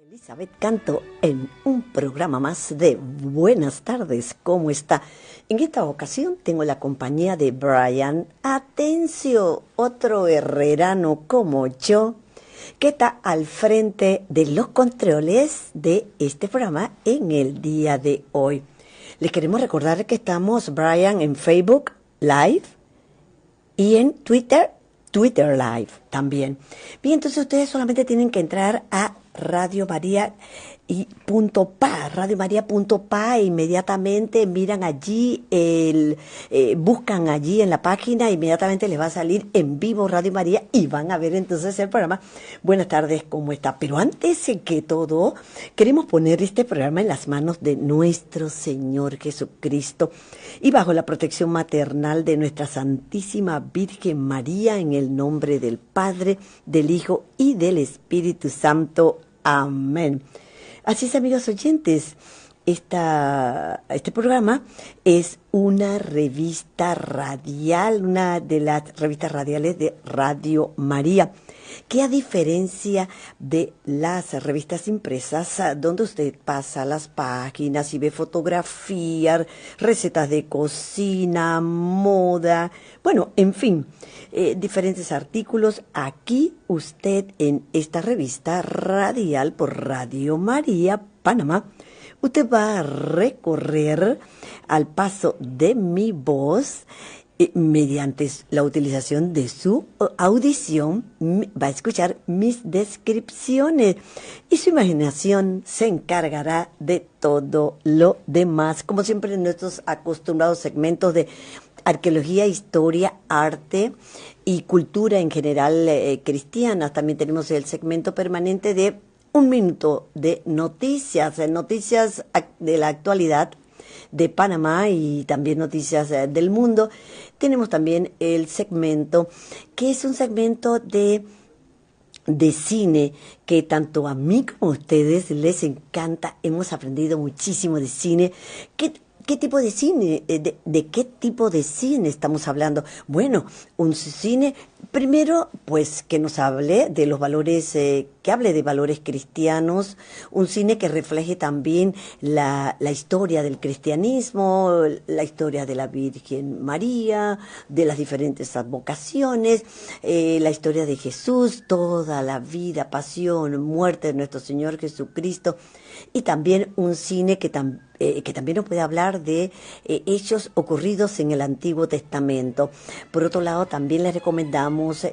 Elizabeth Canto en un programa más de Buenas tardes, ¿cómo está? En esta ocasión tengo la compañía de Brian Atencio, otro herrerano como yo, que está al frente de los controles de este programa en el día de hoy. Les queremos recordar que estamos, Brian, en Facebook Live y en Twitter Live también. Bien, entonces ustedes solamente tienen que entrar a Radio María radiomaria.pa, e inmediatamente miran allí, buscan allí en la página, inmediatamente les va a salir en vivo Radio María y van a ver entonces el programa. Buenas tardes, ¿cómo está? Pero antes de que todo, queremos poner este programa en las manos de nuestro Señor Jesucristo y bajo la protección maternal de nuestra Santísima Virgen María, en el nombre del Padre, del Hijo y del Espíritu Santo. Amén. Así es, amigos oyentes, este programa es una revista radial, una de las revistas radiales de Radio María, que a diferencia de las revistas impresas, donde usted pasa las páginas y ve fotografías, recetas de cocina, moda, bueno, en fin, diferentes artículos, aquí usted en esta revista radial por Radio María, Panamá, usted va a recorrer al paso de mi voz mediante la utilización de su audición, va a escuchar mis descripciones y su imaginación se encargará de todo lo demás, como siempre en nuestros acostumbrados segmentos de arqueología, historia, arte y cultura en general cristiana. También tenemos el segmento permanente de un minuto de noticias de la actualidad de Panamá y también noticias del mundo. Tenemos también el segmento que es un segmento de cine que tanto a mí como a ustedes les encanta. Hemos aprendido muchísimo de cine. ¿Qué tipo de cine? ¿De qué tipo de cine estamos hablando? Bueno, un cine, primero, pues que nos hable de los valores, que hable de valores cristianos, un cine que refleje también la historia del cristianismo, la historia de la Virgen María, de las diferentes advocaciones, la historia de Jesús, toda la vida, pasión, muerte de nuestro Señor Jesucristo, y también un cine que también nos puede hablar de hechos ocurridos en el Antiguo Testamento. Por otro lado, también les recomendamos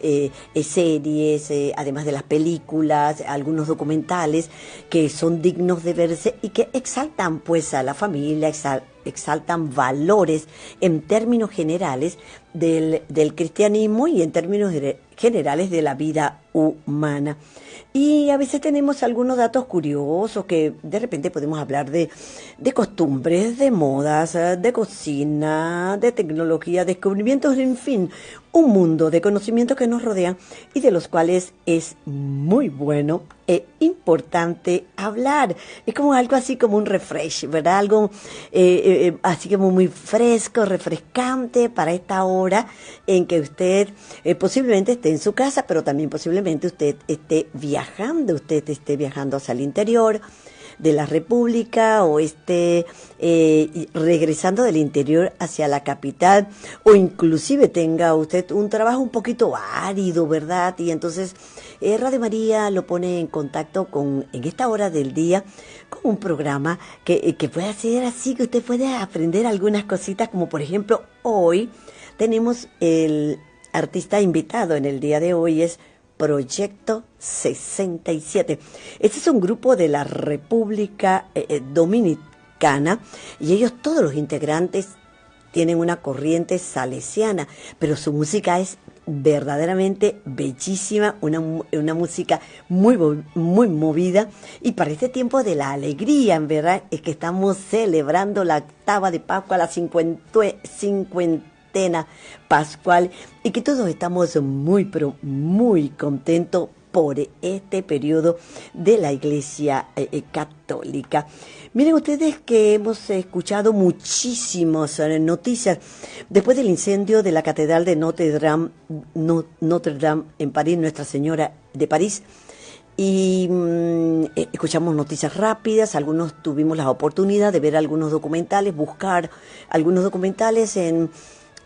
series, además de las películas, algunos documentales que son dignos de verse y que exaltan pues a la familia, exaltan valores en términos generales del cristianismo y en términos generales de la vida humana. Y a veces tenemos algunos datos curiosos que de repente podemos hablar de costumbres, de modas, de cocina, de tecnología, descubrimientos, en fin, un mundo de conocimientos que nos rodean y de los cuales es muy bueno e importante hablar. Es como algo así como un refresh, ¿verdad? Algo así como muy fresco, refrescante para esta hora en que usted posiblemente esté en su casa, pero también posiblemente usted esté viajando hacia el interior de la República o esté regresando del interior hacia la capital, o inclusive tenga usted un trabajo un poquito árido, ¿verdad? Y entonces Radio María lo pone en contacto en esta hora del día, con un programa que puede ser así, que usted puede aprender algunas cositas, como por ejemplo hoy tenemos el artista invitado en el día de hoy, es Proyecto 67. Este es un grupo de la República Dominicana y ellos, todos los integrantes, tienen una corriente salesiana, pero su música es verdaderamente bellísima, una música muy movida, y para este tiempo de la alegría, en verdad, es que estamos celebrando la octava de Pascua, la cincuentena pascual, y que todos estamos pero muy contentos por este periodo de la Iglesia Católica. Miren ustedes que hemos escuchado muchísimas noticias después del incendio de la Catedral de Notre Dame en París, Nuestra Señora de París, y escuchamos noticias rápidas, algunos tuvimos la oportunidad de ver algunos documentales, buscar algunos documentales en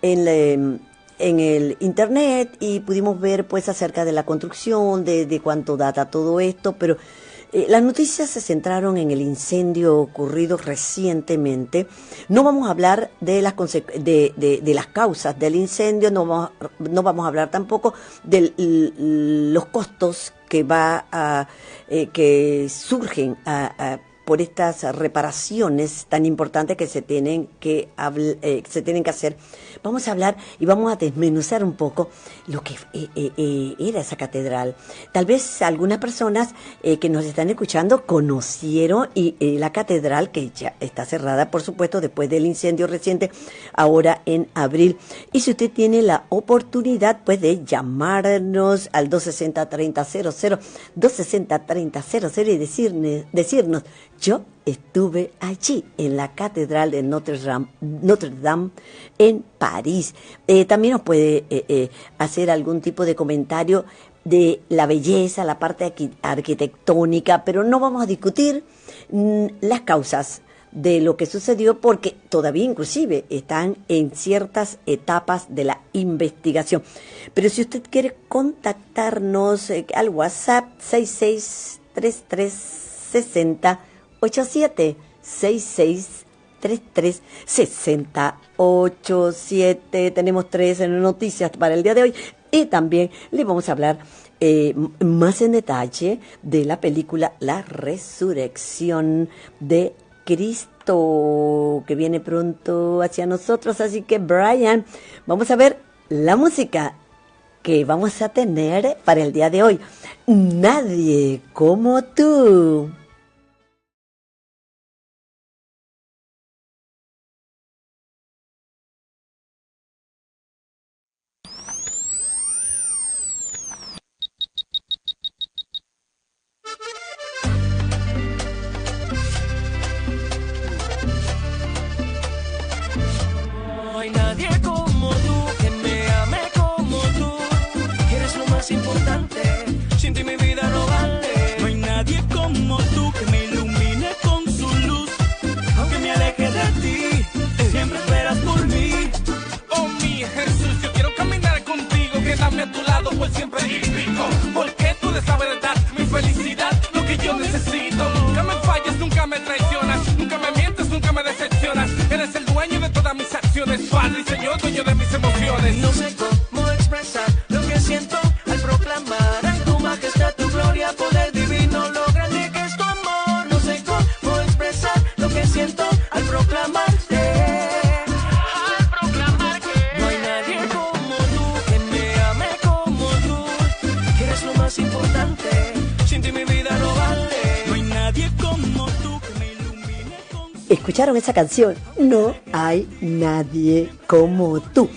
el internet y pudimos ver pues acerca de la construcción, de cuánto data todo esto, pero las noticias se centraron en el incendio ocurrido recientemente. No vamos a hablar de las causas del incendio, no vamos a hablar tampoco de los costos que surgen por estas reparaciones tan importantes que se tienen que hacer. Vamos a hablar y vamos a desmenuzar un poco lo que era esa catedral. Tal vez algunas personas que nos están escuchando conocieron la catedral, que ya está cerrada, por supuesto, después del incendio reciente, ahora en abril. Y si usted tiene la oportunidad, pues, de llamarnos al 260-3000, 260-3000 y decirnos, yo estuve allí en la Catedral de Notre Dame en París. También nos puede hacer algún tipo de comentario de la belleza, la parte arquitectónica, pero no vamos a discutir las causas de lo que sucedió porque todavía inclusive están en ciertas etapas de la investigación. Pero si usted quiere contactarnos al WhatsApp 66336087, 66336087. Tenemos 3 noticias para el día de hoy y también le vamos a hablar más en detalle de la película La Resurrección de Cristo, que viene pronto hacia nosotros. Así que, Brian, vamos a ver la música que vamos a tener para el día de hoy. Nadie como tú. No hay nadie como tú, que me ame como tú, que eres lo más importante, sin ti mi vida no vale. No hay nadie como tú, que me ilumine con su luz, Aunque me aleje de ti, siempre esperas por mí. oh mi Jesús, yo quiero caminar contigo, quedarme a tu lado por siempre y rico, porque tú eres la verdad, mi felicidad, lo que yo necesito. Nunca me fallas, nunca me traicionas, nunca me mientes, nunca me decepcionas. Eres el dueño de todas mis acciones, Padre y Señor, dueño de mis emociones. No sé cómo expresar lo que siento al proclamar en tu majestad, tu gloria, poder divino, lo grande que es tu amor. No sé cómo expresar lo que siento al proclamarte. Al proclamar que no hay nadie como tú, que me ame como tú, que eres lo más importante, sin ti mi vida no vale. No hay nadie como tú, que me ilumine con su ¿Escucharon esa canción? No hay nadie como tú.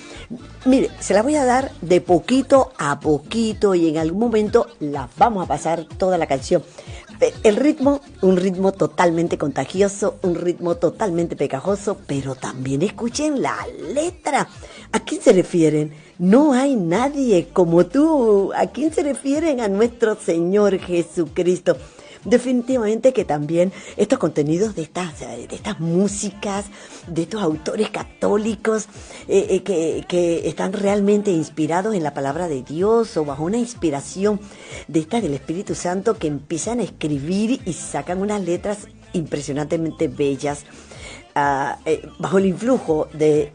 Mire, se la voy a dar de poquito a poquito y en algún momento la vamos a pasar toda la canción. El ritmo, un ritmo totalmente contagioso, un ritmo totalmente pegajoso, pero también escuchen la letra. ¿A quién se refieren? No hay nadie como tú. ¿A quién se refieren? A nuestro Señor Jesucristo. Definitivamente que también estos contenidos de estas músicas, de estos autores católicos que están realmente inspirados en la palabra de Dios o bajo una inspiración de esta del Espíritu Santo, que empiezan a escribir y sacan unas letras impresionantemente bellas bajo el influjo de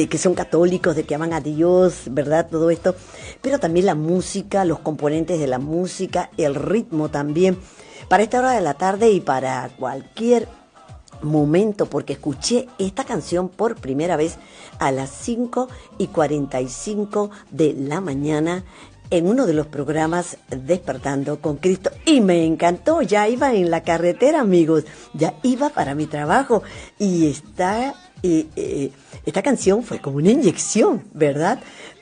que son católicos, de que aman a Dios, ¿verdad? Todo esto, pero también la música, los componentes de la música, el ritmo también, para esta hora de la tarde y para cualquier momento, porque escuché esta canción por primera vez a las 5:45 de la mañana en uno de los programas Despertando con Cristo y me encantó. Ya iba en la carretera, amigos, ya iba para mi trabajo y esta canción fue como una inyección, ¿verdad?,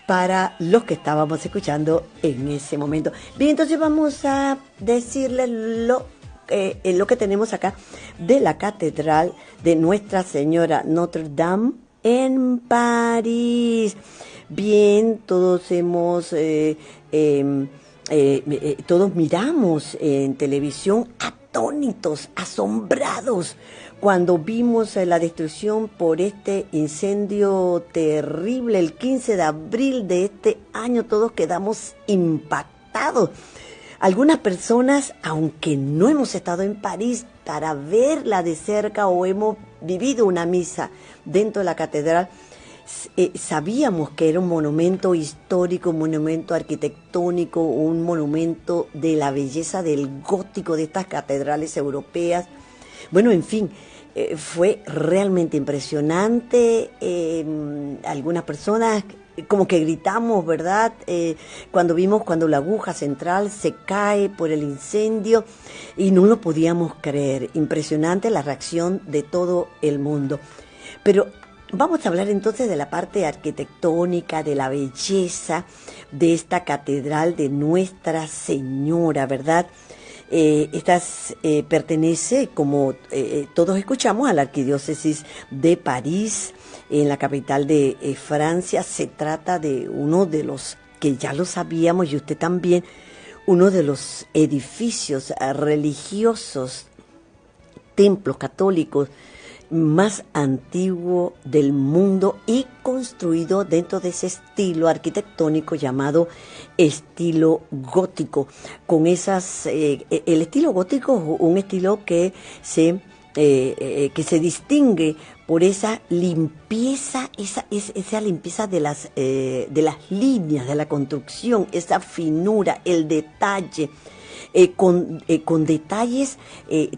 para los que estábamos escuchando en ese momento. Bien, entonces vamos a decirles lo que tenemos acá de la Catedral de Nuestra Señora Notre Dame en París. Bien, todos hemos todos miramos en televisión atónitos, asombrados, cuando vimos la destrucción por este incendio terrible el 15 de abril de este año. Todos quedamos impactados. Algunas personas, aunque no hemos estado en París para verla de cerca o hemos vivido una misa dentro de la catedral, sabíamos que era un monumento histórico, un monumento arquitectónico, un monumento de la belleza del gótico de estas catedrales europeas. Bueno, en fin, fue realmente impresionante. Algunas personas como que gritamos, ¿verdad? Cuando vimos cuando la aguja central se cae por el incendio y no lo podíamos creer. Impresionante la reacción de todo el mundo. Pero vamos a hablar entonces de la parte arquitectónica, de la belleza de esta catedral de Nuestra Señora, ¿verdad? Esta pertenece, como todos escuchamos, a la Arquidiócesis de París, en la capital de Francia. Se trata de uno de los, que ya lo sabíamos y usted también, uno de los edificios religiosos, templos católicos más antiguo del mundo y construido dentro de ese estilo arquitectónico llamado estilo gótico. Con esas, el estilo gótico es un estilo que se distingue por esa limpieza, esa limpieza de las líneas de la construcción, esa finura, el detalle. Con detalles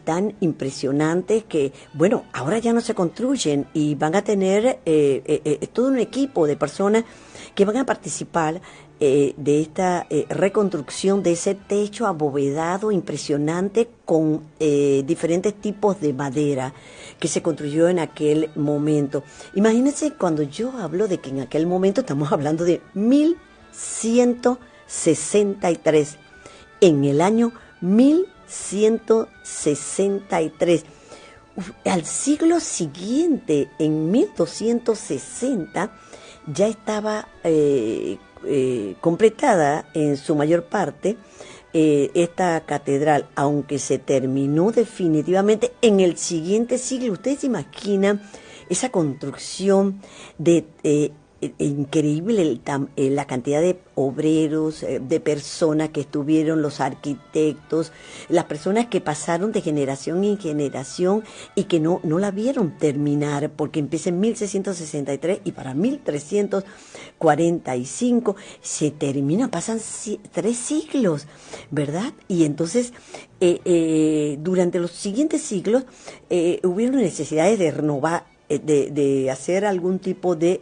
tan impresionantes que, bueno, ahora ya no se construyen y van a tener todo un equipo de personas que van a participar de esta reconstrucción de ese techo abovedado impresionante con diferentes tipos de madera que se construyó en aquel momento. Imagínense, cuando yo hablo de que en aquel momento estamos hablando de 1163. En el año 1163. Al siglo siguiente, en 1260, ya estaba completada en su mayor parte esta catedral, aunque se terminó definitivamente en el siguiente siglo. Ustedes se imaginan esa construcción de increíble, la cantidad de obreros, de personas que estuvieron, los arquitectos, las personas que pasaron de generación en generación y que no la vieron terminar, porque empieza en 1663 y para 1345 se termina, pasan 3 siglos, ¿verdad? Y entonces durante los siguientes siglos hubieron necesidades de renovar, de hacer algún tipo de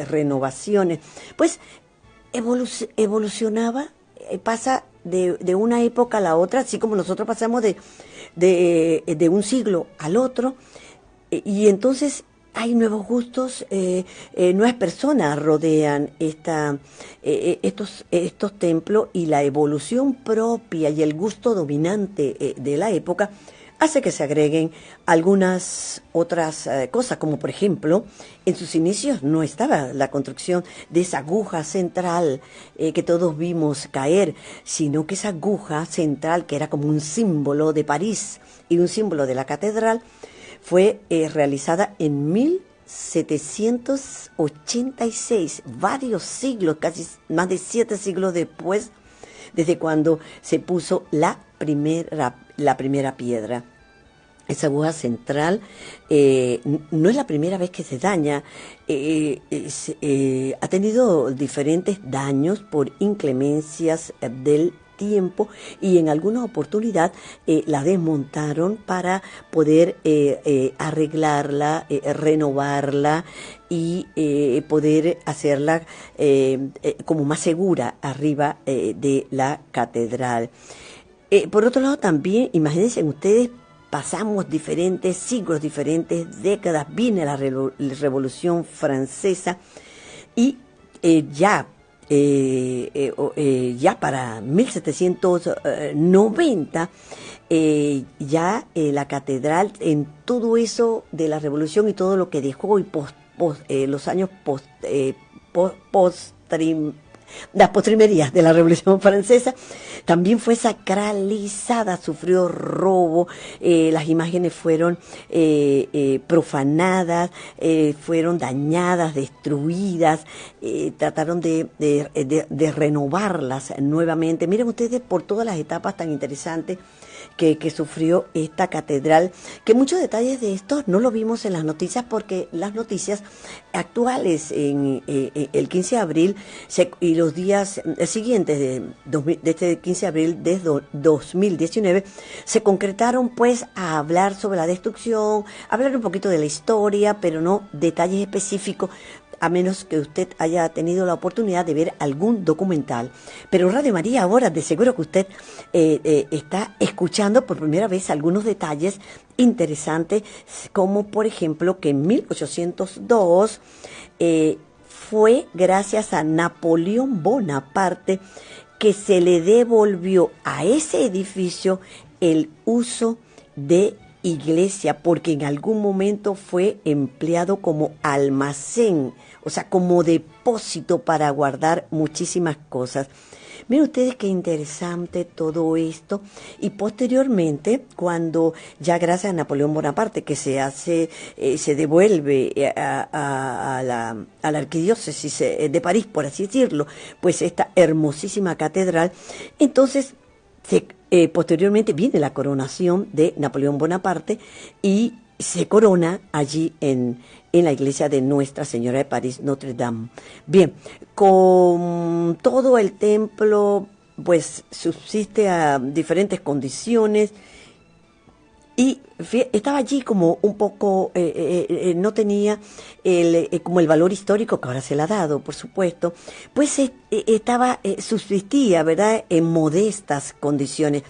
renovaciones. Pues evolucionaba, pasa de una época a la otra, así como nosotros pasamos de un siglo al otro, y entonces hay nuevos gustos, nuevas personas rodean estos templos, y la evolución propia y el gusto dominante de la época hace que se agreguen algunas otras cosas, como por ejemplo, en sus inicios no estaba la construcción de esa aguja central que todos vimos caer, sino que esa aguja central, que era como un símbolo de París y un símbolo de la catedral, fue realizada en 1786, varios siglos, casi más de 7 siglos después, desde cuando se puso la primera piedra. Esa aguja central no es la primera vez que se daña, ha tenido diferentes daños por inclemencias del tiempo, y en alguna oportunidad la desmontaron para poder arreglarla, renovarla y poder hacerla como más segura arriba de la catedral. Por otro lado, también, imagínense ustedes, pasamos diferentes siglos, diferentes décadas, viene la Revolución Francesa, y ya para 1790, ya la catedral, en todo eso de la Revolución y todo lo que dejó, y los años las postrimerías de la Revolución Francesa. También fue sacralizada, sufrió robo, las imágenes fueron profanadas, fueron dañadas, destruidas, trataron de renovarlas nuevamente. Miren ustedes por todas las etapas tan interesantes que sufrió esta catedral, que muchos detalles de estos no lo vimos en las noticias, porque las noticias actuales en el 15 de abril y los días siguientes de este 15 de abril de 2019 se concretaron pues a hablar sobre la destrucción, hablar un poquito de la historia, pero no detalles específicos, a menos que usted haya tenido la oportunidad de ver algún documental. Pero Radio María ahora, de seguro que usted está escuchando por primera vez algunos detalles interesantes, como por ejemplo que en 1802 fue gracias a Napoleón Bonaparte que se le devolvió a ese edificio el uso de iglesia, porque en algún momento fue empleado como almacén, o sea, como depósito para guardar muchísimas cosas. Miren ustedes qué interesante todo esto. Y posteriormente, cuando ya gracias a Napoleón Bonaparte, que se devuelve a la arquidiócesis de París, por así decirlo, pues esta hermosísima catedral, entonces posteriormente viene la coronación de Napoleón Bonaparte y se corona allí en la iglesia de Nuestra Señora de París, Notre Dame. Bien, con todo el templo pues subsiste a diferentes condiciones y estaba allí como un poco, no tenía como el valor histórico que ahora se le ha dado, por supuesto, pues subsistía, ¿verdad?, en modestas condiciones.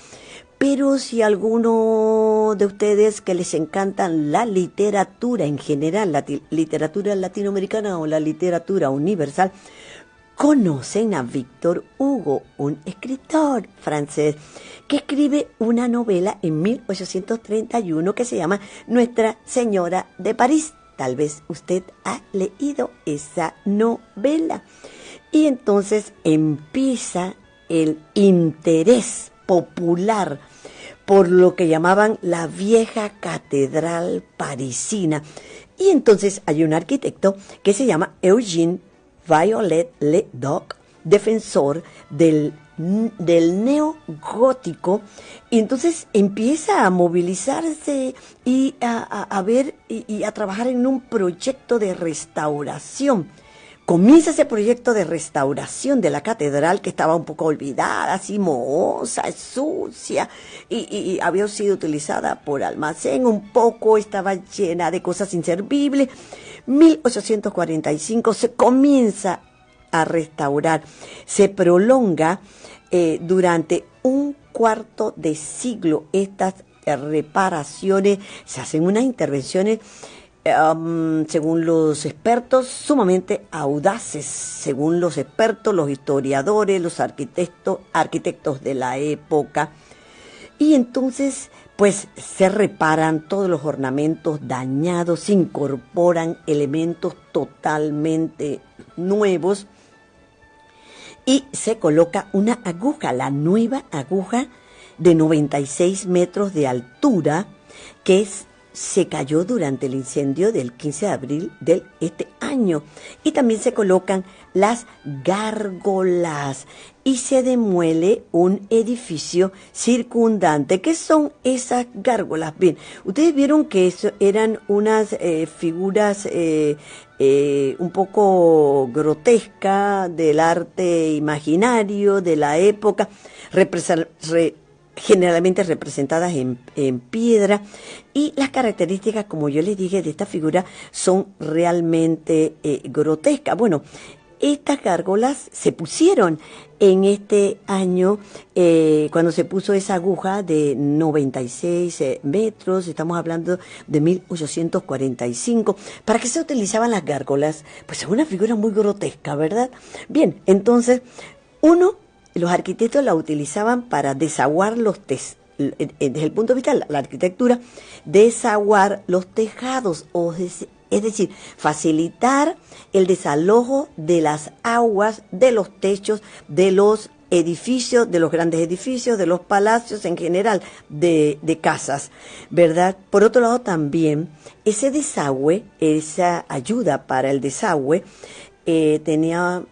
Pero si alguno de ustedes que les encantan la literatura en general, la literatura latinoamericana o la literatura universal, conocen a Victor Hugo, un escritor francés que escribe una novela en 1831 que se llama Nuestra Señora de París. Tal vez usted ha leído esa novela. Y entonces empieza el interés popular por lo que llamaban la vieja catedral parisina. Y entonces hay un arquitecto que se llama Eugène Viollet-le-Duc, defensor del neogótico, y entonces empieza a movilizarse y a ver y a trabajar en un proyecto de restauración. Comienza ese proyecto de restauración de la catedral, que estaba un poco olvidada, así mohosa, sucia, y había sido utilizada por almacén, un poco estaba llena de cosas inservibles. 1845 se comienza a restaurar, se prolonga durante un cuarto de siglo estas reparaciones, se hacen unas intervenciones según los expertos, sumamente audaces, según los expertos, los historiadores, los arquitectos de la época. Y entonces, pues, se reparan todos los ornamentos dañados, se incorporan elementos totalmente nuevos y se coloca una aguja, la nueva aguja de 96 metros de altura, que se cayó durante el incendio del 15 de abril de este año. Y también se colocan las gárgolas y se demuele un edificio circundante. ¿Qué son esas gárgolas? Bien, ustedes vieron que eso eran unas figuras un poco grotescas del arte imaginario de la época, generalmente representadas en piedra, y las características, como yo les dije, de esta figura son realmente grotescas. Bueno, estas gárgolas se pusieron en este año, cuando se puso esa aguja de 96 metros, estamos hablando de 1845. ¿Para qué se utilizaban las gárgolas? Pues es una figura muy grotesca, ¿verdad? Bien, entonces, los arquitectos la utilizaban para desaguar desde el punto de vista de la arquitectura, desaguar los tejados, es decir, facilitar el desalojo de las aguas, de los techos, de los edificios, de los grandes edificios, de los palacios en general, de casas, ¿verdad? Por otro lado también, ese desagüe, esa ayuda para el desagüe, tenía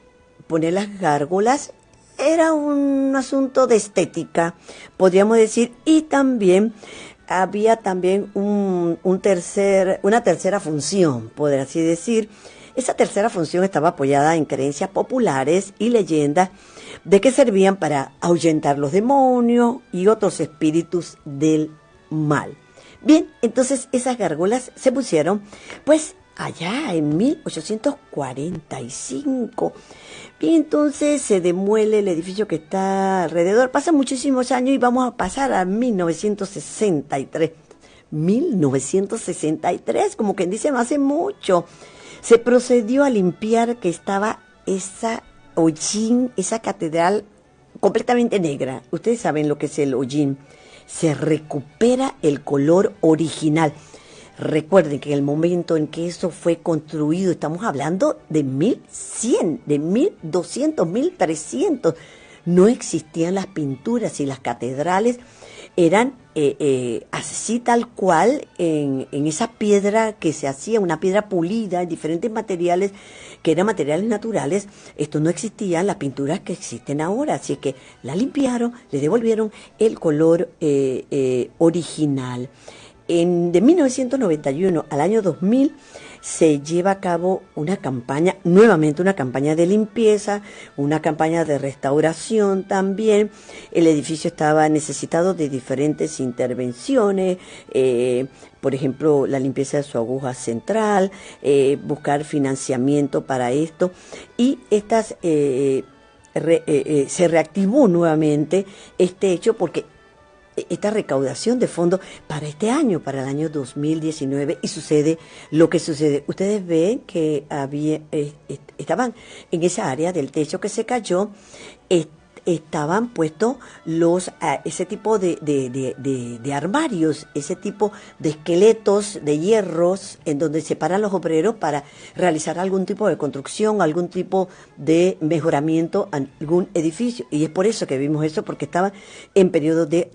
poner las gárgolas, era un asunto de estética, podríamos decir, y también había también una tercera función, por así decir. Esa tercera función estaba apoyada en creencias populares y leyendas de que servían para ahuyentar los demonios y otros espíritus del mal. Bien, entonces esas gárgolas se pusieron, pues, allá en 1845. Bien, entonces se demuele el edificio que está alrededor. Pasan muchísimos años y vamos a pasar a 1963. 1963, como quien dice, no hace mucho. Se procedió a limpiar que estaba esa hollín, esa catedral completamente negra. Ustedes saben lo que es el hollín. Se recupera el color original. Recuerden que en el momento en que eso fue construido, estamos hablando de 1100, de 1200, 1300. No existían las pinturas y las catedrales eran así tal cual en esa piedra que se hacía, una piedra pulida, en diferentes materiales, que eran materiales naturales. Esto no existían las pinturas que existen ahora, así que la limpiaron, le devolvieron el color original. De 1991 al año 2000 se lleva a cabo una campaña, nuevamente una campaña de limpieza, una campaña de restauración también. El edificio estaba necesitado de diferentes intervenciones, por ejemplo, la limpieza de su aguja central, buscar financiamiento para esto, y se reactivó nuevamente este hecho porque esta recaudación de fondos para este año, para el año 2019, y sucede lo que sucede. Ustedes ven que estaban en esa área del techo que se cayó, estaban puestos ese tipo de armarios, ese tipo de esqueletos de hierros en donde se paran los obreros para realizar algún tipo de construcción, algún tipo de mejoramiento a algún edificio. Y es por eso que vimos eso, porque estaban en periodo de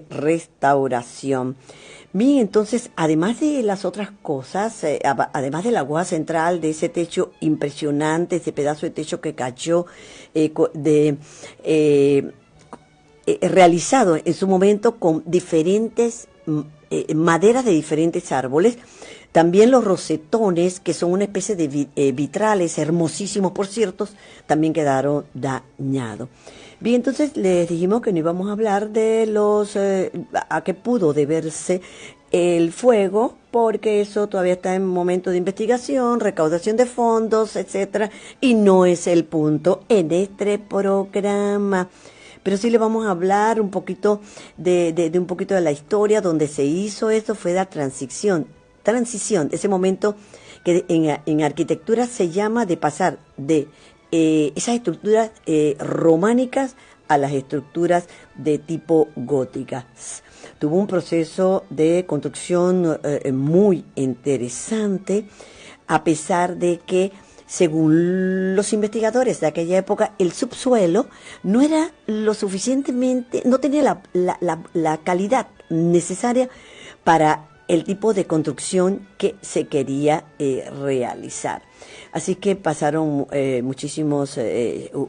restauración. Bien, entonces, además de las otras cosas, además de la aguja central, de ese techo impresionante, ese pedazo de techo que cayó, realizado en su momento con diferentes maderas de diferentes árboles, también los rosetones, que son una especie de vitrales hermosísimos, por cierto, también quedaron dañados. Bien, entonces les dijimos que no íbamos a hablar de a qué pudo deberse el fuego, porque eso todavía está en momento de investigación, recaudación de fondos, etcétera, y no es el punto en este programa. Pero sí le vamos a hablar un poquito de un poquito de la historia donde se hizo esto. Fue la transición, ese momento que en arquitectura se llama de pasar de esas estructuras románicas a las estructuras de tipo góticas. Tuvo un proceso de construcción muy interesante, a pesar de que, según los investigadores de aquella época, el subsuelo no era lo suficientemente, no tenía la calidad necesaria para el tipo de construcción que se quería realizar. Así que pasaron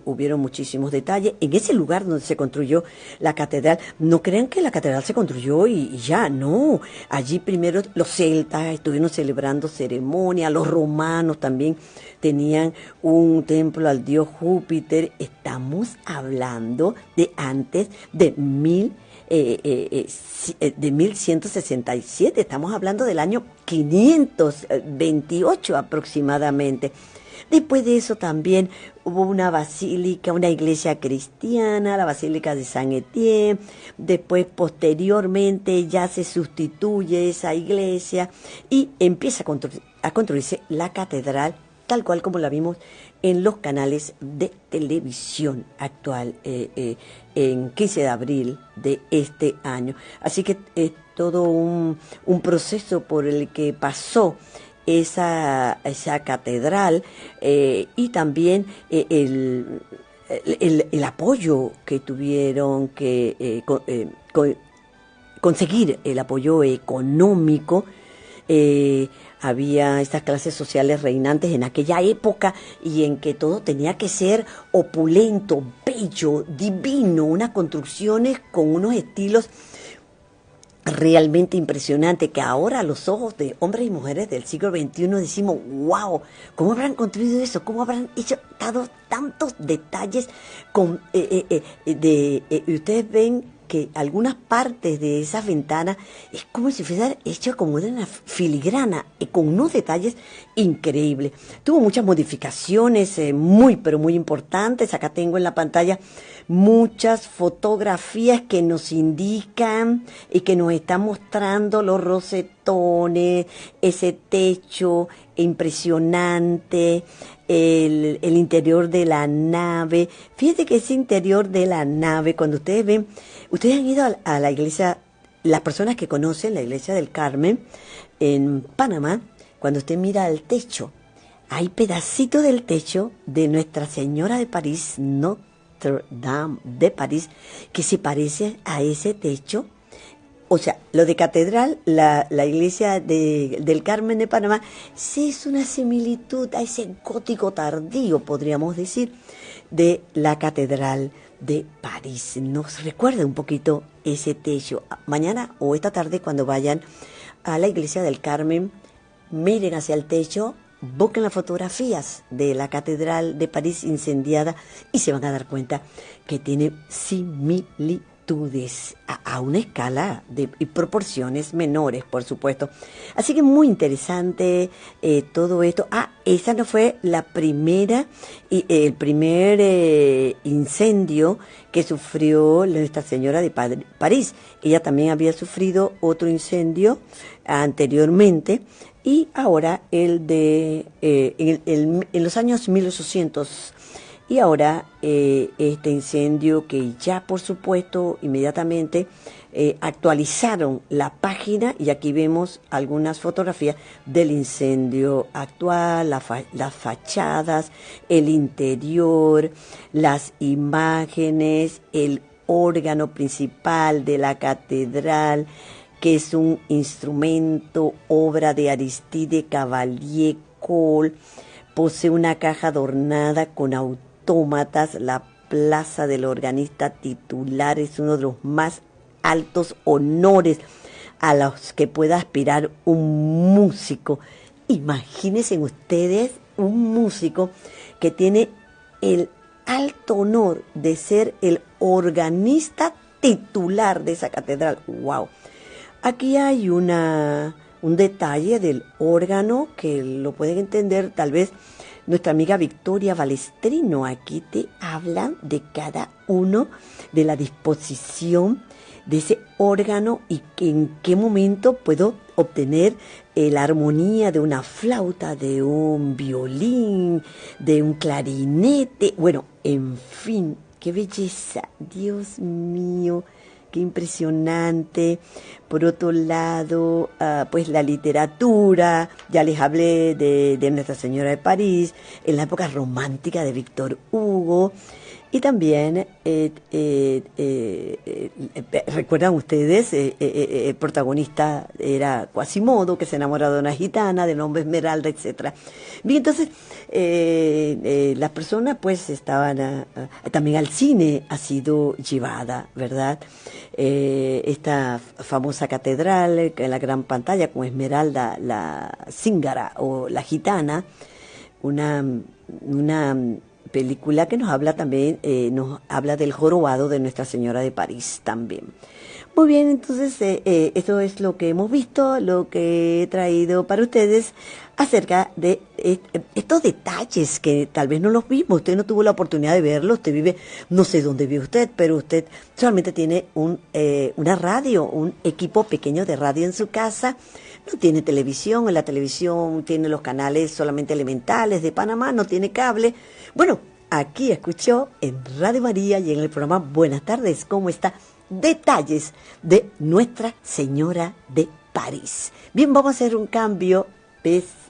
hubieron muchísimos detalles. En ese lugar donde se construyó la catedral, no crean que la catedral se construyó y ya, no. Allí primero los celtas estuvieron celebrando ceremonias, los romanos también tenían un templo al dios Júpiter. Estamos hablando de antes de 1167, estamos hablando del año 528 aproximadamente. Después de eso también hubo una basílica, una iglesia cristiana, la Basílica de San Etienne. Después, posteriormente, ya se sustituye esa iglesia y empieza a construirse la catedral tal cual como la vimos en los canales de televisión actual, en 15 de abril de este año. Así que es todo un proceso por el que pasó esa catedral, y también el apoyo que tuvieron que conseguir, el apoyo económico. Había estas clases sociales reinantes en aquella época y en que todo tenía que ser opulento, bello, divino, unas construcciones con unos estilos realmente impresionantes que ahora a los ojos de hombres y mujeres del siglo XXI decimos, wow, ¿cómo habrán construido eso? ¿Cómo habrán hecho tantos detalles? Ustedes ven que algunas partes de esas ventanas es como si fuera hecho como de una filigrana, con unos detalles increíbles. Tuvo muchas modificaciones muy, pero muy importantes. Acá tengo en la pantalla muchas fotografías que nos indican y que nos están mostrando los rosetones, ese techo impresionante, el interior de la nave. Fíjate que ese interior de la nave, cuando ustedes ven, ustedes han ido a la iglesia, las personas que conocen la iglesia del Carmen en Panamá, cuando usted mira al techo, hay pedacitos del techo de Nuestra Señora de París, Notre Dame de París, que se parece a ese techo. O sea, lo de catedral, la iglesia del Carmen de Panamá, sí es una similitud a ese gótico tardío, podríamos decir, de la catedral de París. Nos recuerda un poquito ese techo. Mañana o esta tarde, cuando vayan a la iglesia del Carmen, miren hacia el techo, busquen las fotografías de la catedral de París incendiada y se van a dar cuenta que tiene similitudes a una escala y proporciones menores, por supuesto. Así que muy interesante todo esto. Esa no fue la primera, el primer incendio que sufrió Nuestra Señora de París. Ella también había sufrido otro incendio anteriormente y ahora el de en los años 1800. Y ahora este incendio que ya, por supuesto, inmediatamente actualizaron la página y aquí vemos algunas fotografías del incendio actual, las fachadas, el interior, las imágenes, el órgano principal de la catedral, que es un instrumento, obra de Aristide Cavalier Cole, posee una caja adornada con autómatas. La plaza del organista titular es uno de los más altos honores a los que pueda aspirar un músico. Imagínense ustedes un músico que tiene el alto honor de ser el organista titular de esa catedral. ¡Wow! Aquí hay un detalle del órgano que lo pueden entender tal vez nuestra amiga Victoria Balestrino. Aquí te hablan de cada uno, de la disposición de ese órgano y que en qué momento puedo obtener la armonía de una flauta, de un violín, de un clarinete. Bueno, en fin, qué belleza, Dios mío. Qué impresionante. Por otro lado, pues la literatura, ya les hablé de Nuestra Señora de París, en la época romántica de Víctor Hugo, y también, recuerdan ustedes, el protagonista era Quasimodo, que se enamora de una gitana, de nombre Esmeralda, etc. Bien, entonces, las personas pues estaban, también al cine ha sido llevada, ¿verdad? Esta famosa catedral en la gran pantalla con Esmeralda, la zíngara o la gitana, una película que nos habla también, nos habla del jorobado de Nuestra Señora de París también. Muy bien, entonces eso es lo que hemos visto, lo que he traído para ustedes acerca de estos detalles que tal vez no los vimos. Usted no tuvo la oportunidad de verlos, usted vive, no sé dónde vive usted, pero usted solamente tiene una radio, un equipo pequeño de radio en su casa. No tiene televisión, en la televisión tiene los canales solamente elementales de Panamá, no tiene cable. Bueno, aquí escuchó en Radio María y en el programa Buenas tardes, ¿cómo está? Detalles de Nuestra Señora de París. Bien, vamos a hacer un cambio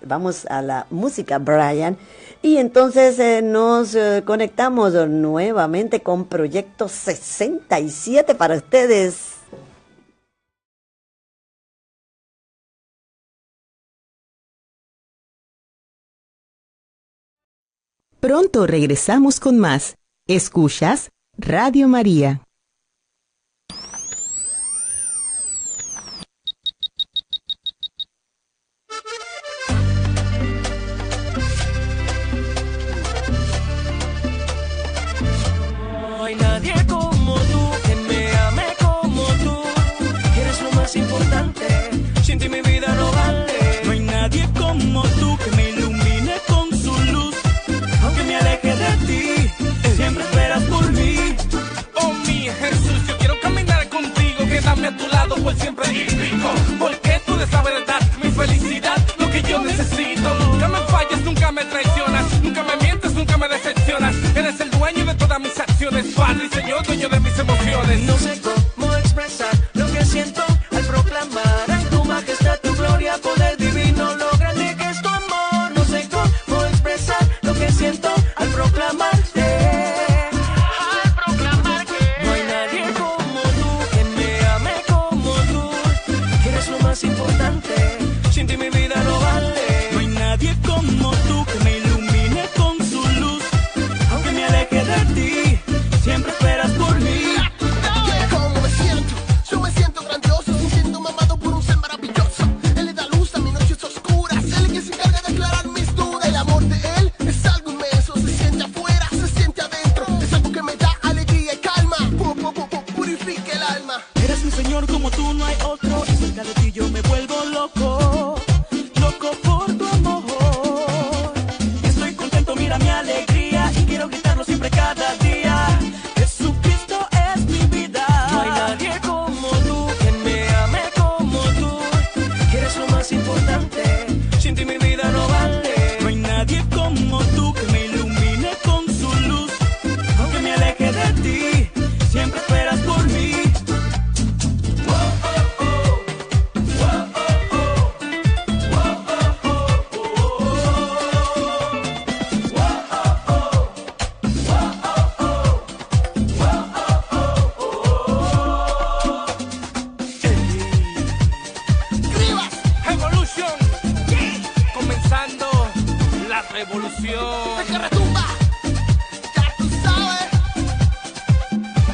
vamos a la música, Brian. Y entonces nos conectamos nuevamente con Proyecto 67 para ustedes. Pronto regresamos con más. Escuchas Radio María. No hay nadie como tú, que me ame como tú. Eres lo más importante, sin ti mi vida no vale. No hay nadie como tú que me ilumine con su luz. Aunque me aleje de ti, siempre esperas por mí. Oh mi Jesús, yo quiero caminar contigo, quedarme a tu lado por siempre y rico. Porque tú de esa verdad, mi felicidad, lo que yo necesito. Nunca me falles, nunca me traicionas, nunca me mientes, nunca me decepcionas. Eres el dueño de todas mis acciones, Padre y Señor, dueño de mis emociones. No sé cómo expresar lo que siento al proclamar en tu majestad, tu gloria, poder divino, lo grande que es tu amor. No sé cómo expresar lo que siento al proclamarte. Al proclamar que no hay nadie como tú, que me ame como tú. Eres lo más importante, sin ti mi vida no vale. No hay nadie como tú que me ilumine con su luz. Aunque me aleje de ti, siempre esperas por mí. ¿Cómo me siento? Yo me siento grandioso, sintiéndome amado por un ser maravilloso. Él le da luz a mis noches oscuras, él que se encarga de aclarar mis dudas. El amor de él es algo inmenso, se siente afuera, se siente adentro. Es algo que me da alegría y calma, purifica el alma. Eres mi Señor, como tú no hay otro. Y cerca de ti yo me vuelvo loco, loco por tu amor. Estoy contento, mira mi alegría, y quiero gritarlo siempre cada día. Jesucristo es mi vida. No hay nadie como tú, que me ame como tú. Eres lo más importante, sin ti mi vida no vale. No hay nadie como tú que me ilumine con su luz. Aunque me aleje de ti, siempre esperas por mí. ¡Grivas! Evolution, comenzando la revolución. ¡Que retumba! ¡Ya tú sabes!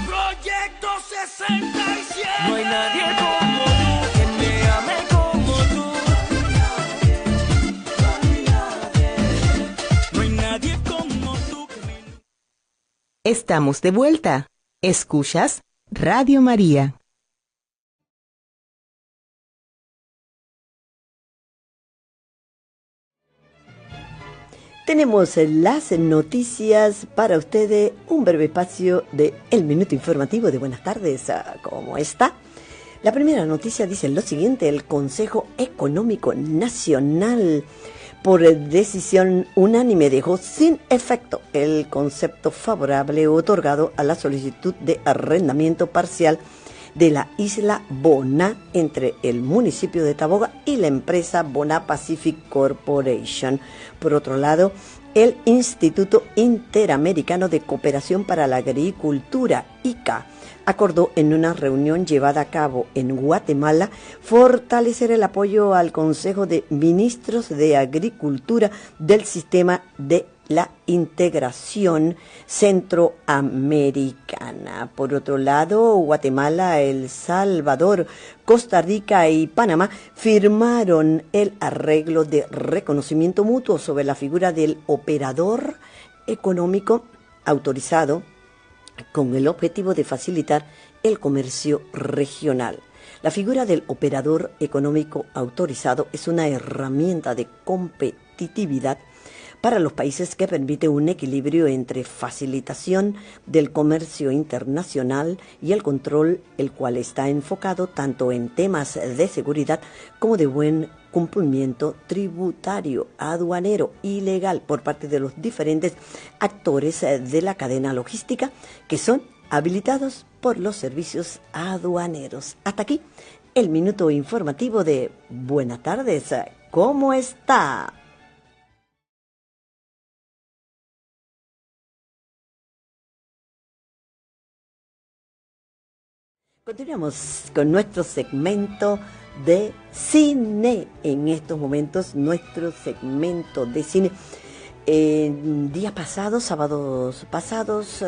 Proyecto 67. No hay nadie como tú, que me ame como tú. No hay nadie como tú que me ilumine. Estamos de vuelta. Escuchas Radio María. Tenemos las noticias para ustedes, un breve espacio de El Minuto Informativo de Buenas tardes. ¿Cómo está? La primera noticia dice lo siguiente: el Consejo Económico Nacional, por decisión unánime, dejó sin efecto el concepto favorable otorgado a la solicitud de arrendamiento parcial de la isla Boná entre el municipio de Taboga y la empresa Boná Pacific Corporation. Por otro lado, el Instituto Interamericano de Cooperación para la Agricultura, ICA, acordó en una reunión llevada a cabo en Guatemala fortalecer el apoyo al Consejo de Ministros de Agricultura del Sistema de la Integración Centroamericana. Por otro lado, Guatemala, El Salvador, Costa Rica y Panamá firmaron el arreglo de reconocimiento mutuo sobre la figura del operador económico autorizado con el objetivo de facilitar el comercio regional. La figura del operador económico autorizado es una herramienta de competitividad para los países que permite un equilibrio entre facilitación del comercio internacional y el control, el cual está enfocado tanto en temas de seguridad como de buen cumplimiento tributario, aduanero y legal por parte de los diferentes actores de la cadena logística que son habilitados por los servicios aduaneros. Hasta aquí el minuto informativo de Buenas tardes ¿cómo está? Continuamos con nuestro segmento de cine. En estos momentos, nuestro segmento de cine. Días pasados, sábados pasados,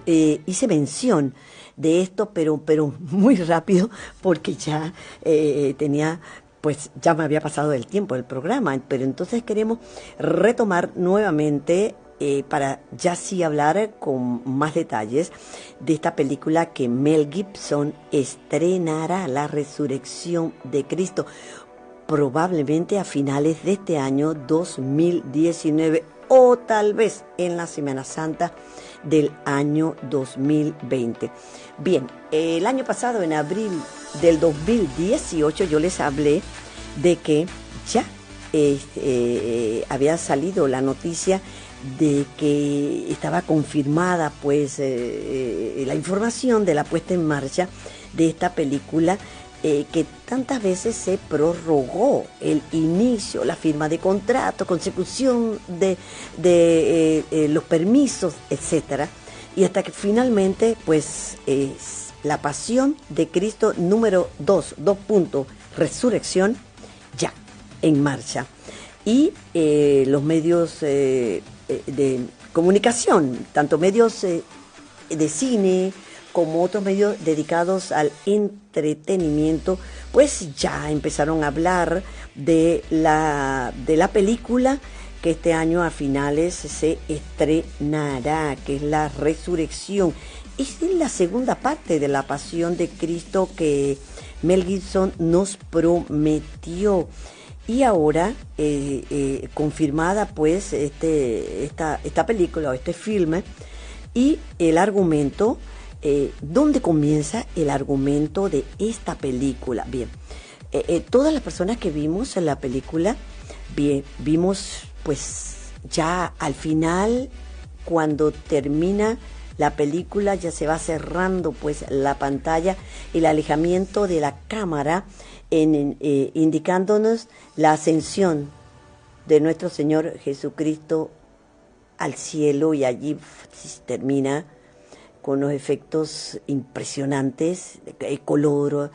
hice mención de esto, pero muy rápido, porque ya tenía, pues ya me había pasado el tiempo del programa, pero entonces queremos retomar nuevamente para ya sí hablar con más detalles de esta película que Mel Gibson estrenará, La Resurrección de Cristo, probablemente a finales de este año 2019 o tal vez en la Semana Santa del año 2020. Bien, el año pasado, en abril del 2018, yo les hablé de que ya había salido la noticia de que estaba confirmada pues la información de la puesta en marcha de esta película, que tantas veces se prorrogó el inicio, la firma de contrato, consecución de los permisos, etcétera, y hasta que finalmente pues la Pasión de Cristo número 2, Resurrección, ya en marcha. Y los medios de comunicación, tanto medios de cine como otros medios dedicados al entretenimiento, pues ya empezaron a hablar de la película que este año a finales se estrenará, que es La Resurrección. Es la segunda parte de la Pasión de Cristo que Mel Gibson nos prometió. Y ahora, confirmada pues esta película o este filme, y el argumento, ¿dónde comienza el argumento de esta película? Bien, todas las personas que vimos en la película, bien, vimos pues ya al final, cuando termina la película, ya se va cerrando pues la pantalla, el alejamiento de la cámara, indicándonos la ascensión de nuestro Señor Jesucristo al cielo, y allí termina con los efectos impresionantes, color,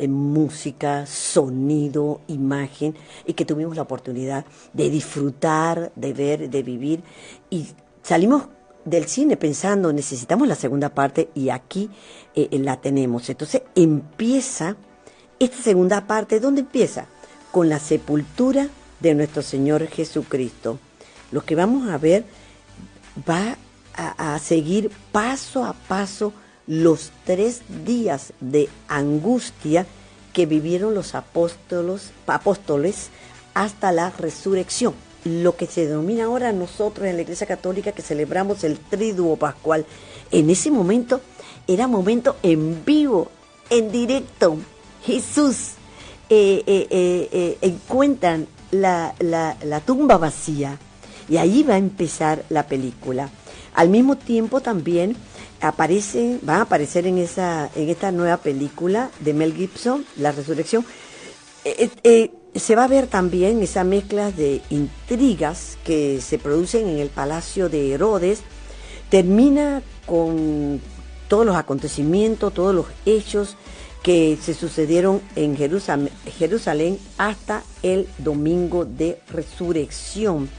música, sonido, imagen, y que tuvimos la oportunidad de disfrutar, de ver, de vivir, y salimos del cine pensando, necesitamos la segunda parte, y aquí la tenemos. Entonces empieza esta segunda parte. ¿Dónde empieza? Con la sepultura de nuestro Señor Jesucristo. Lo que vamos a ver va a seguir paso a paso los 3 días de angustia que vivieron los apóstoles hasta la resurrección. Lo que se denomina ahora nosotros en la Iglesia Católica, que celebramos el Triduo Pascual. En ese momento era momento en vivo, en directo. Jesús encuentran la tumba vacía, y ahí va a empezar la película. Al mismo tiempo también van a aparecer en esta nueva película de Mel Gibson, La Resurrección. Se va a ver también esa mezcla de intrigas que se producen en el palacio de Herodes. Termina con todos los acontecimientos, todos los hechos que se sucedieron en Jerusalén hasta el domingo de resurrección.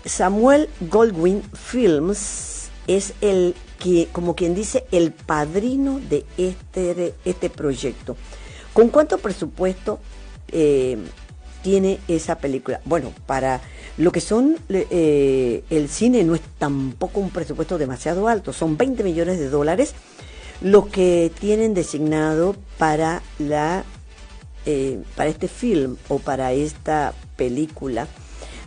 Samuel Goldwyn Films es el que, como quien dice, el padrino de este proyecto. ¿Con cuánto presupuesto tiene esa película? Bueno, para lo que son el cine, no es tampoco un presupuesto demasiado alto, son $20 millones lo que tienen designado para este film o para esta película.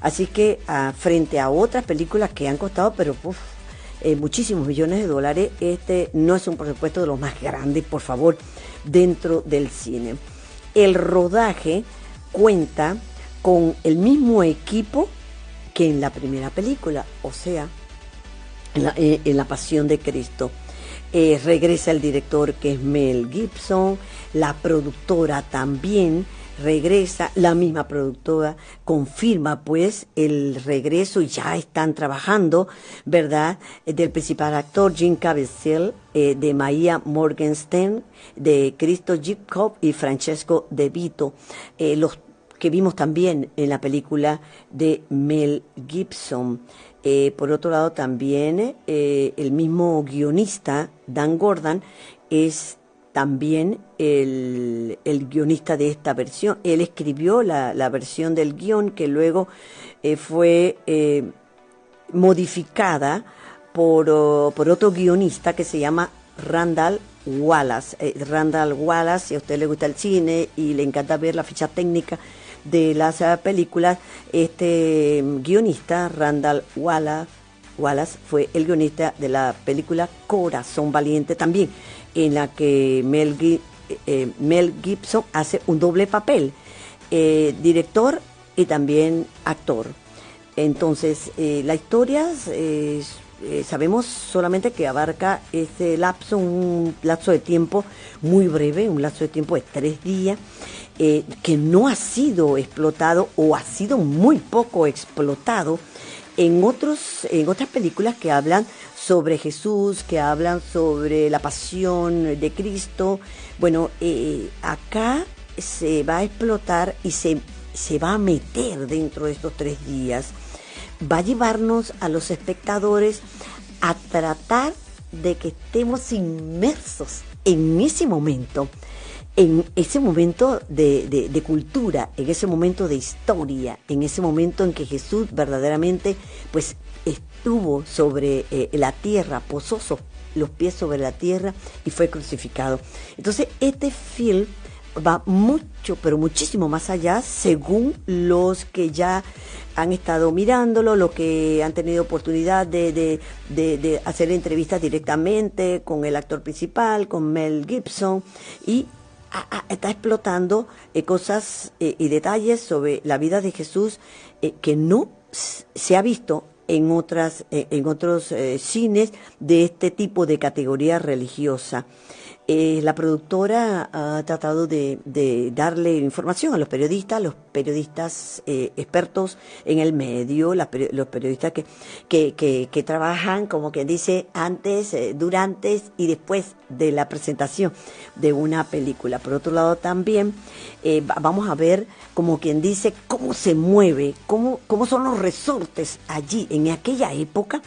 Así que frente a otras películas que han costado, pero muchísimos millones de dólares, este no es un presupuesto de los más grandes, por favor, dentro del cine. El rodaje cuenta con el mismo equipo que en la primera película, o sea, en la Pasión de Cristo. Regresa el director, que es Mel Gibson, la productora también, regresa, la misma productora confirma pues el regreso y ya están trabajando, ¿verdad? Del principal actor Jim Caviezel, de Maia Morgenstern, de Cristo Jacob y Francesco De Vito, los que vimos también en la película de Mel Gibson. Por otro lado también el mismo guionista, Dan Gordon, es también el guionista de esta versión. Él escribió la versión del guión que luego fue modificada por otro guionista que se llama Randall Wallace. Randall Wallace, si a usted le gusta el cine y le encanta ver la ficha técnica de las películas, este guionista, Randall Wallace, fue el guionista de la película Corazón Valiente también, en la que Mel Gibson hace un doble papel, director y también actor. Entonces, la historia sabemos solamente que abarca un lapso de tiempo muy breve, un lapso de tiempo de 3 días, que no ha sido explotado o ha sido muy poco explotado en otras películas que hablan sobre Jesús, que hablan sobre la pasión de Cristo. Bueno, acá se va a explotar y se va a meter dentro de estos 3 días. Va a llevarnos a los espectadores a tratar de que estemos inmersos en ese momento de cultura, en ese momento de historia, en ese momento en que Jesús verdaderamente pues estuvo sobre la tierra, posó los pies sobre la tierra y fue crucificado. Entonces este film va mucho, pero muchísimo más allá, según los que ya han estado mirándolo, los que han tenido oportunidad de hacer entrevistas directamente con el actor principal, con Mel Gibson, y está explotando cosas y detalles sobre la vida de Jesús que no se ha visto en otros cines de este tipo de categoría religiosa. La productora ha tratado de darle información a los periodistas expertos en el medio, los periodistas que trabajan, como quien dice, antes, durante y después de la presentación de una película. Por otro lado también vamos a ver, como quien dice, cómo se mueve, cómo son los resortes allí en aquella época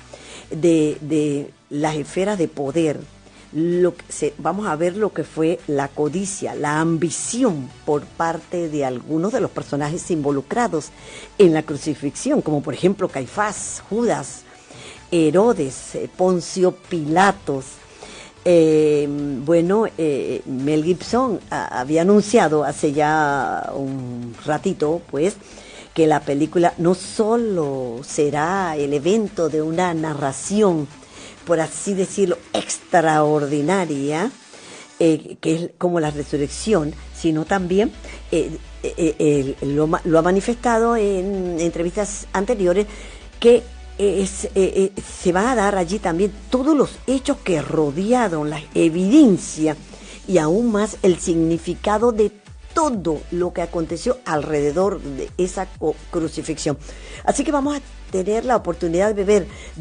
de las esferas de poder. Vamos a ver lo que fue la codicia, la ambición por parte de algunos de los personajes involucrados en la crucifixión, como por ejemplo Caifás, Judas, Herodes, Poncio Pilatos. Mel Gibson había anunciado hace ya un ratito, pues, que la película no solo será el evento de una narración, por así decirlo, extraordinaria, que es como la resurrección, sino también lo ha manifestado en entrevistas anteriores, que se va a dar allí también todos los hechos que rodearon, la evidencia y aún más el significado de todo lo que aconteció alrededor de esa crucifixión. Así que vamos a tener la oportunidad de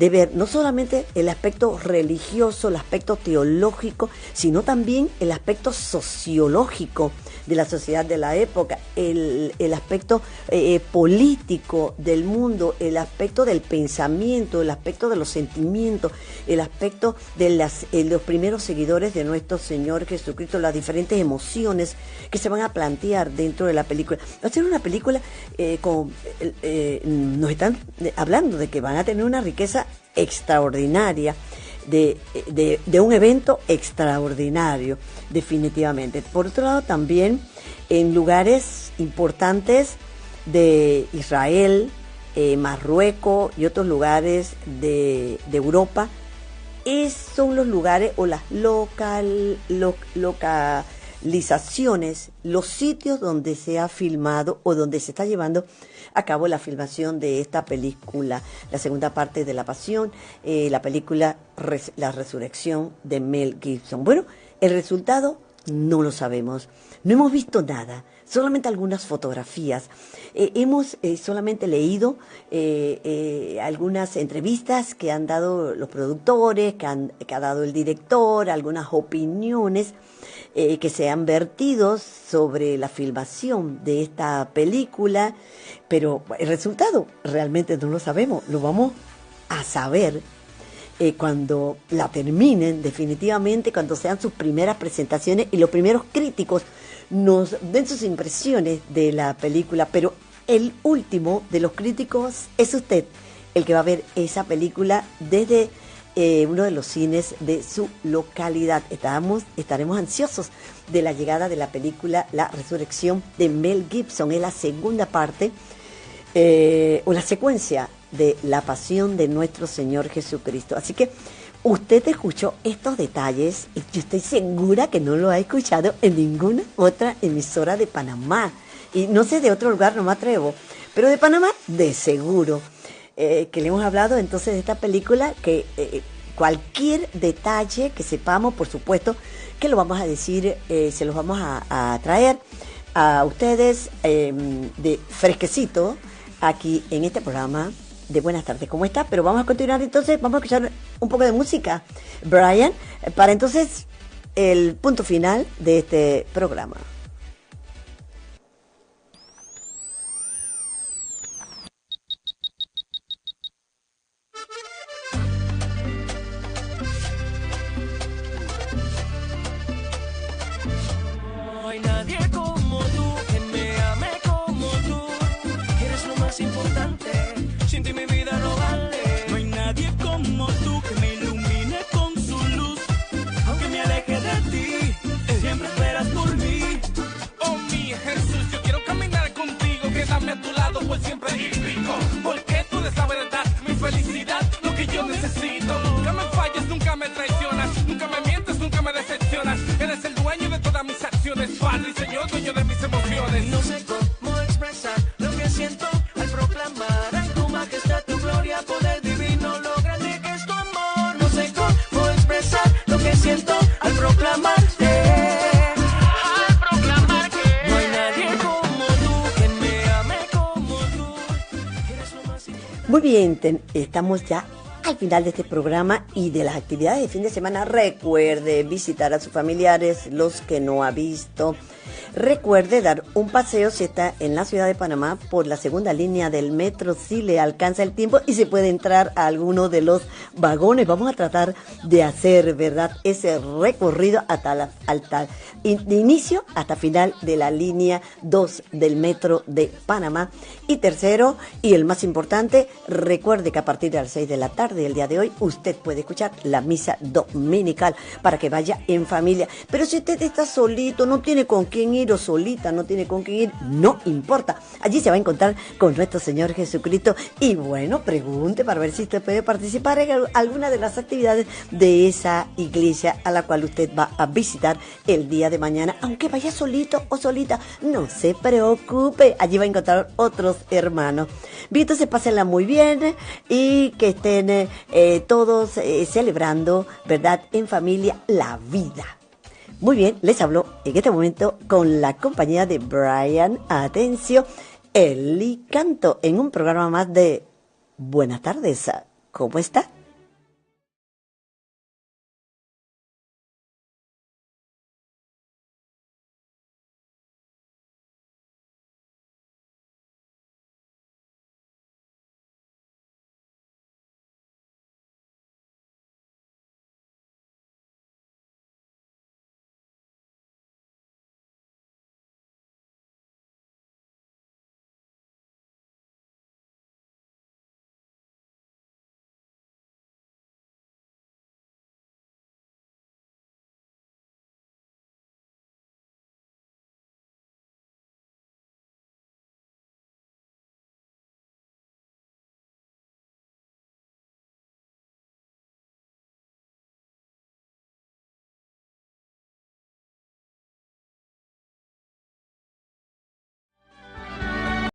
ver no solamente el aspecto religioso, el aspecto teológico, sino también el aspecto sociológico de la sociedad de la época, el aspecto político del mundo, el aspecto del pensamiento, el aspecto de los sentimientos, el aspecto de los primeros seguidores de nuestro Señor Jesucristo, las diferentes emociones que se van a plantear dentro de la película. Va a ser una película nos están hablando de que van a tener una riqueza extraordinaria, de un evento extraordinario, definitivamente. Por otro lado, también en lugares importantes de Israel, Marruecos y otros lugares de Europa, son los lugares o las localizaciones, los sitios donde se ha filmado o donde se está llevando a cabo la filmación de esta película, la segunda parte de La Pasión, la película La Resurrección de Mel Gibson. Bueno, el resultado No lo sabemos. No hemos visto nada, solamente algunas fotografías. Hemos solamente leído algunas entrevistas que han dado los productores, que ha dado el director, algunas opiniones que se han vertido sobre la filmación de esta película, pero el resultado realmente no lo sabemos, lo vamos a saber cuando la terminen definitivamente, cuando sean sus primeras presentaciones y los primeros críticos nos den sus impresiones de la película, pero el último de los críticos es usted, el que va a ver esa película desde uno de los cines de su localidad. Estaremos ansiosos de la llegada de la película La Resurrección de Mel Gibson. Es la segunda parte o la secuencia de la pasión de nuestro Señor Jesucristo. Así que usted escuchó estos detalles y yo estoy segura que no lo ha escuchado en ninguna otra emisora de Panamá. Y no sé de otro lugar, no me atrevo, pero de Panamá de seguro. Que le hemos hablado entonces de esta película, que cualquier detalle que sepamos, por supuesto, que lo vamos a decir, se los vamos a traer a ustedes de fresquecito aquí en este programa de Buenas tardes. ¿Cómo está? Pero vamos a continuar entonces, vamos a escuchar un poco de música, Brian, para entonces el punto final de este programa. No hay nadie como tú, que me ame como tú. Eres lo más importante, sin ti mi vida no vale. No hay nadie como tú que me ilumine con su luz. Aunque me aleje de ti, siempre esperas por mí. Oh mi Jesús, yo quiero caminar contigo, quedarme a tu lado por siempre y rico. Porque tú eres la verdad, mi felicidad, lo que yo necesito. Nunca me falles, nunca me traicionas, nunca me mientes, nunca me decepcionas. Eres el dueño de todas mis acciones, Padre y Señor, dueño de mis emociones. No sé cómo expresar lo que siento al proclamar en tu majestad, tu gloria, poder divino, lo grande que es tu amor. No sé cómo expresar lo que siento al proclamarte. Al proclamar que no hay nadie como tú, que me ame como tú. Eres lo más importante. Muy bien, estamos ya al final de este programa y de las actividades de fin de semana. Recuerde visitar a sus familiares, los que no ha visto. Recuerde dar un paseo si está en la ciudad de Panamá por la segunda línea del metro, si le alcanza el tiempo y se puede entrar a alguno de los vagones. Vamos a tratar de hacer, ¿verdad?, ese recorrido hasta de inicio hasta final de la línea 2 del metro de Panamá. Y tercero, y el más importante, recuerde que a partir de las 6 de la tarde el día de hoy usted puede escuchar la misa dominical para que vaya en familia. Pero si usted está solito, no tiene con quién ir, o solita, no tiene con quién ir, no importa. Allí se va a encontrar con nuestro Señor Jesucristo y bueno, pregunte para ver si usted puede participar en alguna de las actividades de esa iglesia a la cual usted va a visitar el día de mañana. Aunque vaya solito o solita, no se preocupe, allí va a encontrar otros hermanos. Bien, entonces pásenla muy bien y que estén todos celebrando, ¿verdad?, en familia la vida. Muy bien, les hablo en este momento con la compañía de Brian Atencio, Eli Canto, en un programa más de Buenas tardes. ¿Cómo está?